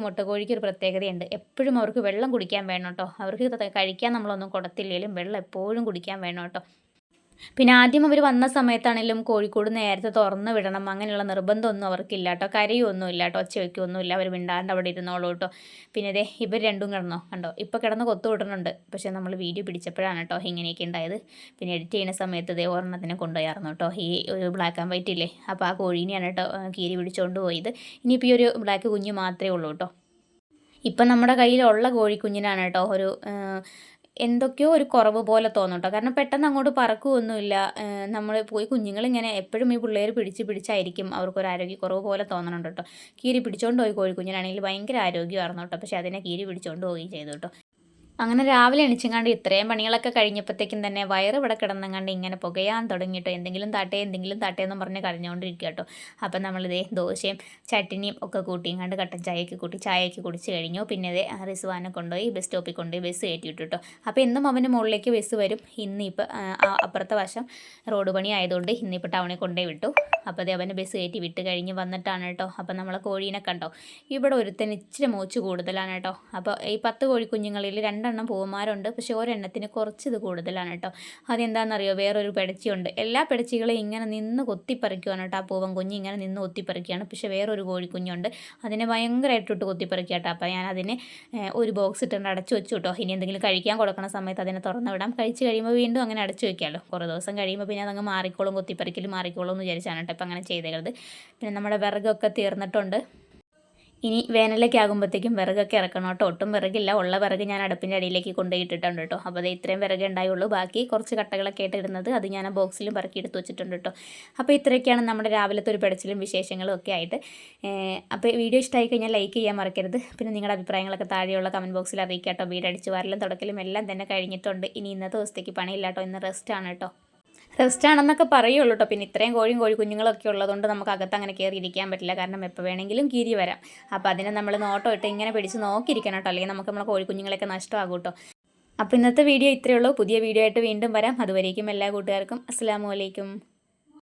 Speaker 1: മുട്ട കോഴിക്ക് ഒരു പ്രത്യേകതയുണ്ട്. എപ്പോഴും അവർക്ക് വെള്ളം കുടിക്കാൻ വേണം കേട്ടോ. അവർക്ക് കഴിക്കാൻ നമ്മളൊന്നും കൊടുത്തില്ലെങ്കിലും വെള്ളം എപ്പോഴും കുടിക്കാൻ വേണം കേട്ടോ. പിന്നെ ആദ്യം അവർ വന്ന സമയത്താണെങ്കിലും കോഴിക്കോട് നേരത്തെ തുറന്ന് വിടണം അങ്ങനെയുള്ള നിർബന്ധമൊന്നും അവർക്കില്ല കേട്ടോ. കരയൊന്നുമില്ല കേട്ടോ, ഒച്ച വയ്ക്കുകയൊന്നുമില്ല, അവർ മിണ്ടാണ്ട് അവിടെ ഇരുന്നോളൂ കേട്ടോ. പിന്നെ ഇതേ ഇവർ രണ്ടും കിടന്നോ കണ്ടോ, ഇപ്പോൾ കിടന്ന് കൊത്തു വിടുന്നുണ്ട്. പക്ഷേ നമ്മൾ വീഡിയോ പിടിച്ചപ്പോഴാണ് കേട്ടോ ഇങ്ങനെയൊക്കെ ഉണ്ടായത്. പിന്നെ എഡിറ്റ് ചെയ്യുന്ന സമയത്ത് ഇതേ ഒരെണ്ണത്തിനെ കൊണ്ടുപോയായിരുന്നു കേട്ടോ, ഈ ഒരു ബ്ലാക്ക് ആൻഡ് വൈറ്റ് ഇല്ലേ, അപ്പോൾ ആ കോഴീനെയാണ് കേട്ടോ കീരി പിടിച്ചുകൊണ്ട് പോയത്. ഇനിയിപ്പോൾ ഈ ഒരു ബ്ലാക്ക് കുഞ്ഞ് മാത്രമേ ഉള്ളൂ കേട്ടോ. ഇപ്പം നമ്മുടെ കയ്യിലുള്ള കോഴിക്കുഞ്ഞിനാണ് കേട്ടോ ഒരു എന്തൊക്കെയോ ഒരു കുറവ് പോലെ തോന്നും കേട്ടോ. കാരണം പെട്ടെന്ന് അങ്ങോട്ട് പറക്കുകയൊന്നുമില്ല. നമ്മൾ പോയി കുഞ്ഞുങ്ങളിങ്ങനെ എപ്പോഴും ഈ പിള്ളേർ പിടിച്ചായിരിക്കും അവർക്കൊരു ആരോഗ്യക്കുറവ് പോലെ തോന്നണുണ്ട് കേട്ടോ. കീരി പിടിച്ചുകൊണ്ട് പോയി കോഴിക്കുഞ്ഞിനാണെങ്കിൽ ഭയങ്കര ആരോഗ്യമായിരുന്നു കേട്ടോ. പക്ഷേ അതിനെ കീരി പിടിച്ചുകൊണ്ട് പോവുകയും ചെയ്തു കേട്ടോ. അങ്ങനെ രാവിലെ എണീച്ചെങ്ങാണ്ട് ഇത്രയും പണികളൊക്കെ കഴിഞ്ഞപ്പോഴത്തേക്കും തന്നെ വയറ് ഇവിടെ കിടന്നെങ്ങാണ്ട് ഇങ്ങനെ പുകയാൻ തുടങ്ങിയിട്ട് എന്തെങ്കിലും താട്ടേ എന്ന് പറഞ്ഞ് കരഞ്ഞുകൊണ്ടിരിക്കുക കേട്ടോ. അപ്പം നമ്മളിതേ ദോശയും ചട്ടിനിയും ഒക്കെ കൂട്ടിയെങ്ങാണ്ട് കട്ടൻ ചായയൊക്കെ കുടിച്ച് കഴിഞ്ഞു. പിന്നെ ഇതേ റിസ്വാനെ കൊണ്ടുപോയി ബസ് സ്റ്റോപ്പിൽ കൊണ്ടുപോയി ബസ് കയറ്റിയിട്ടു കേട്ടോ. അപ്പോൾ എന്നും അവൻ്റെ മുകളിലേക്ക് ബസ് വരും. ഇന്നിപ്പോൾ അപ്പുറത്തെ വശം റോഡ് പണി ആയതുകൊണ്ട് ഇന്നിപ്പോൾ ടൗണിൽ കൊണ്ടുപോയി വിട്ടു. അപ്പോൾ അതേ അവൻ്റെ ബസ് കയറ്റി വിട്ട് കഴിഞ്ഞ് വന്നിട്ടാണ് കേട്ടോ. അപ്പം നമ്മളെ കോഴീനെ കണ്ടോ, ഇവിടെ ഒരുത്തന് ഇച്ചിരി മൂച്ച് കൂടുതലാണ് കേട്ടോ. അപ്പോൾ ഈ 10 കോഴിക്കുഞ്ഞുങ്ങളിൽ 2 പൂവന്മാരുണ്ട്. പക്ഷേ ഒരെണ്ണത്തിന് കുറച്ച് ഇത് കൂടുതലാണ് കേട്ടോ. അതെന്താണെന്നറിയോ, വേറൊരു പെടച്ചിയുണ്ട്. എല്ലാ പെടച്ചികളെയും ഇങ്ങനെ നിന്ന് കൊത്തിപ്പറിക്കുകയാണ് കേട്ടോ. ആ പൂവൻ കുഞ്ഞ് ഇങ്ങനെ നിന്ന് കൊത്തിപ്പറിക്കുകയാണ്. പക്ഷേ വേറൊരു കോഴിക്കുഞ്ഞുണ്ട്, അതിനെ ഭയങ്കരമായിട്ടിട്ട് കൊത്തിപ്പറിക്കുക കേട്ടോ. അപ്പോൾ ഞാൻ അതിനെ ഒരു ബോക്സ് ഇട്ടുകൊണ്ട് അടച്ചു വെച്ചു കേട്ടോ. ഇനി എന്തെങ്കിലും കഴിക്കാൻ കൊടുക്കുന്ന സമയത്ത് അതിനെ തുറന്ന് വിടാം. കഴിച്ച് കഴിയുമ്പോൾ വീണ്ടും അങ്ങനെ അടച്ചു വെക്കാമല്ലോ. കുറേ ദിവസം കഴിയുമ്പോൾ പിന്നെ അതങ്ങ് മാറിക്കോളും, കൊത്തിപ്പറിക്കൽ മാറിക്കോളും എന്ന് വിചാരിച്ചാണ് കേട്ടോ ഇപ്പം അങ്ങനെ ചെയ്തേക്കരുത്. പിന്നെ നമ്മുടെ വിറകൊക്കെ തീർന്നിട്ടുണ്ട്. ഇനി വേനലൊക്കെ ആകുമ്പോഴത്തേക്കും വിറകൊക്കെ ഇറക്കണം കേട്ടോ. ഒട്ടും വിറകില്ല, ഉള്ള വിറക് ഞാൻ അടുപ്പിൻ്റെ അടിയിലേക്ക് കൊണ്ടുപോയിട്ടിട്ടുണ്ട് കേട്ടോ. അപ്പോൾ അത് ഇത്രയും വിറക് ഉണ്ടായുള്ളൂ. ബാക്കി കുറച്ച് കട്ടകളൊക്കെ ആയിട്ട് ഇടുന്നത് അത് ഞാൻ ആ ബോക്സിലും പറക്കി എടുത്ത് വെച്ചിട്ടുണ്ട് കേട്ടോ. അപ്പോൾ ഇത്രയൊക്കെയാണ് നമ്മുടെ രാവിലത്തെ ഒരു പെടച്ചിലും വിശേഷങ്ങളും ഒക്കെ ആയിട്ട്. അപ്പോൾ വീഡിയോ ഇഷ്ടമായി കഴിഞ്ഞാൽ ലൈക്ക് ചെയ്യാൻ മറക്കരുത്. പിന്നെ നിങ്ങളുടെ അഭിപ്രായങ്ങളൊക്കെ താഴെയുള്ള കമൻറ്റ് ബോക്സിൽ അറിയിക്കാം കേട്ടോ. വീടടിച്ച് വാരലും തുടക്കലും എല്ലാം തന്നെ കഴിഞ്ഞിട്ടുണ്ട്. ഇനി ഇന്നത്തെ ദിവസത്തേക്ക് പണിയില്ല കേട്ടോ, ഇന്ന് റെസ്റ്റാണ് കേട്ടോ. റെസ്റ്റാണെന്നൊക്കെ പറയുള്ളൂ കേട്ടോ. പിന്നെ ഇത്രയും കോഴിക്കുഞ്ഞുങ്ങളൊക്കെ ഉള്ളതുകൊണ്ട് നമുക്ക് അകത്ത് അങ്ങനെ കയറി ഇരിക്കാൻ പറ്റില്ല. കാരണം എപ്പോൾ വേണമെങ്കിലും കീരി വരാം. അപ്പോൾ അതിനെ നമ്മൾ നോട്ടം ഇട്ട് ഇങ്ങനെ പിടിച്ച് നോക്കിയിരിക്കണം കേട്ടോ, അല്ലെങ്കിൽ നമുക്ക് നമ്മളെ കോഴിക്കുഞ്ഞുങ്ങളൊക്കെ നഷ്ടമാകും കേട്ടോ. അപ്പോൾ ഇന്നത്തെ വീഡിയോ ഇത്രയേ ഉള്ളൂ. പുതിയ വീഡിയോ ആയിട്ട് വീണ്ടും വരാം. അതുവരേക്കും എല്ലാ കൂട്ടുകാർക്കും അസ്സലാമു അലൈക്കും.